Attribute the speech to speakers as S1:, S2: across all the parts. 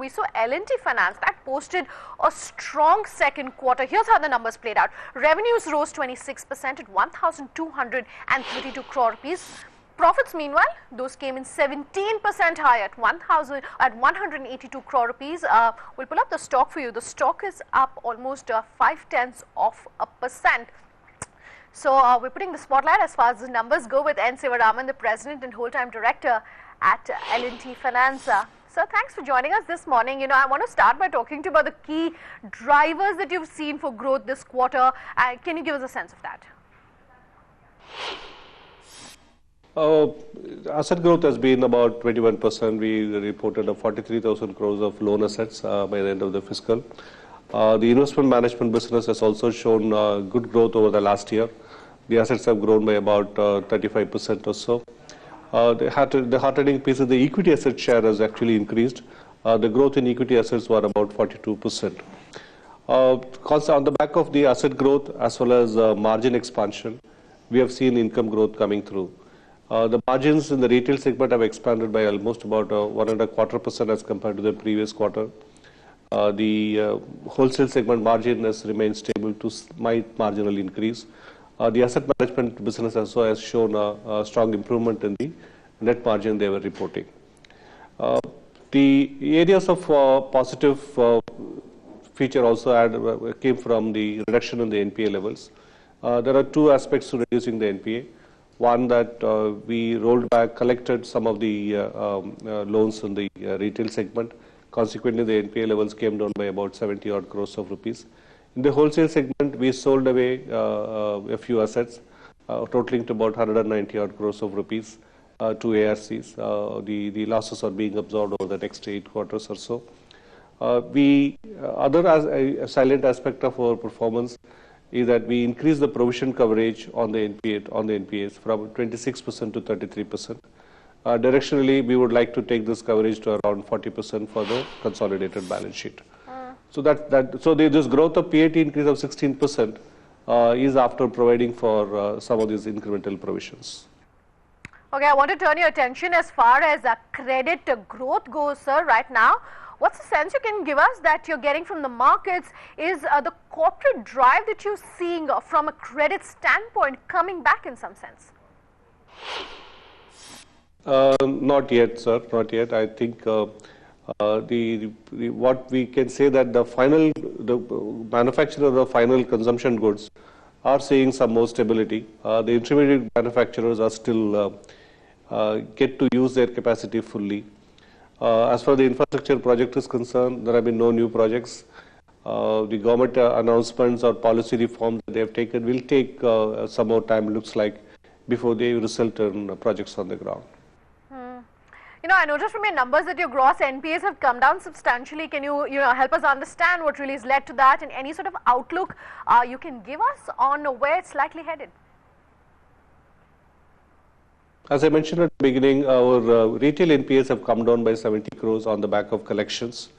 S1: we saw L&T Finance that posted a strong second quarter. Here's how the numbers played out. Revenues rose 26% at 1,232 crore rupees. Profits, meanwhile, those came in 17% higher at 182 crore rupees. We'll pull up the stock for you. The stock is up almost 0.5%. So we're putting the spotlight as far as the numbers go with N. Sivaraman, the President and whole-time Director at L&T Finance. So thanks for joining us this morning. You know, I want to start by talking to you about the key drivers that you've seen for growth this quarter. Can you give us a sense of that?
S2: Asset growth has been about 21%. We reported a 43,000 crores of loan assets by the end of the fiscal. The investment management business has also shown good growth over the last year. The assets have grown by about 35% or so. The heartening piece of the equity asset share has actually increased. The growth in equity assets were about 42%. On the back of the asset growth as well as margin expansion, we have seen income growth coming through. The margins in the retail segment have expanded by almost about 1.25% as compared to the previous quarter. The wholesale segment margin has remained stable to might marginally increase. The asset management business also has shown a strong improvement in the net margin they were reporting. The areas of positive feature also came from the reduction in the NPA levels. There are two aspects to reducing the NPA. One, that we rolled back, collected some of the loans in the retail segment. Consequently, the NPA levels came down by about 70 odd crores of rupees. In the wholesale segment, we sold away a few assets, totaling to about 190 odd crores of rupees to ARCs. The losses are being absorbed over the next 8 quarters or so. A silent aspect of our performance is that we increased the provision coverage on the NPAs from 26% to 33%. Directionally, we would like to take this coverage to around 40% for the consolidated balance sheet. So this growth of PAT increase of 16% is after providing for some of these incremental provisions.
S1: Okay, I want to turn your attention as far as credit growth goes, sir, right now. What's the sense you can give us that you're getting from the markets? Is the corporate drive that you're seeing from a credit standpoint coming back in some sense?
S2: Not yet, sir. Not yet. I think what we can say that the manufacturer of final consumption goods are seeing some more stability. The intermediate manufacturers are still get to use their capacity fully. As far as the infrastructure project is concerned, there have been no new projects. The government announcements or policy reforms that they have taken will take some more time, looks like, before they result in projects on the ground.
S1: You know, I noticed from your numbers that your gross NPAs have come down substantially. Can you help us understand what really has led to that, and any sort of outlook you can give us on where it's likely headed?
S2: As I mentioned at the beginning, our retail NPAs have come down by 70 crores on the back of collections.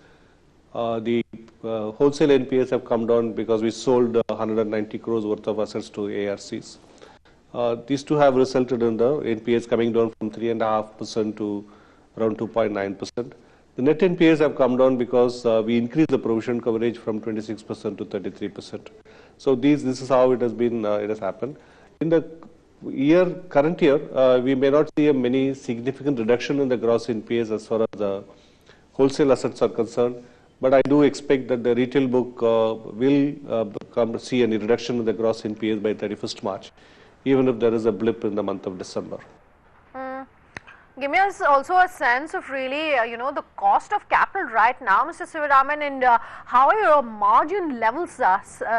S2: The wholesale NPAs have come down because we sold 190 crores worth of assets to ARCs. These two have resulted in the NPAs coming down from 3.5% to around 2.9%. The net NPAs have come down because we increased the provision coverage from 26% to 33%. So this is how it has been. It has happened. In the current year, we may not see a many significant reduction in the gross NPAs as far as the wholesale assets are concerned. But I do expect that the retail book will see any reduction in the gross NPAs by 31st March, even if there is a blip in the month of December.
S1: Give me also a sense of really, the cost of capital right now, Mr. Sivaraman, and how are your margin levels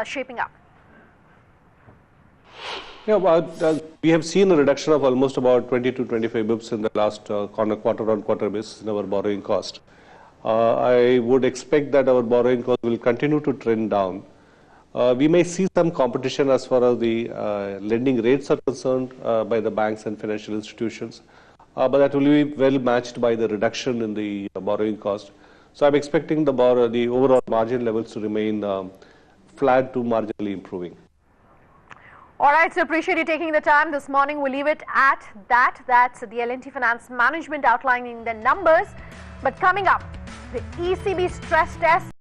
S1: shaping up?
S2: Yeah, we have seen a reduction of almost about 20 to 25 bips in the last quarter-on-quarter basis in our borrowing cost. I would expect that our borrowing cost will continue to trend down. We may see some competition as far as the lending rates are concerned by the banks and financial institutions, but that will be well matched by the reduction in the borrowing cost. So I'm expecting the overall margin levels to remain flat to marginally improving.
S1: All right, so appreciate you taking the time this morning. We'll leave it at that. That's the L&T Finance management outlining the numbers. But coming up, The ECB stress test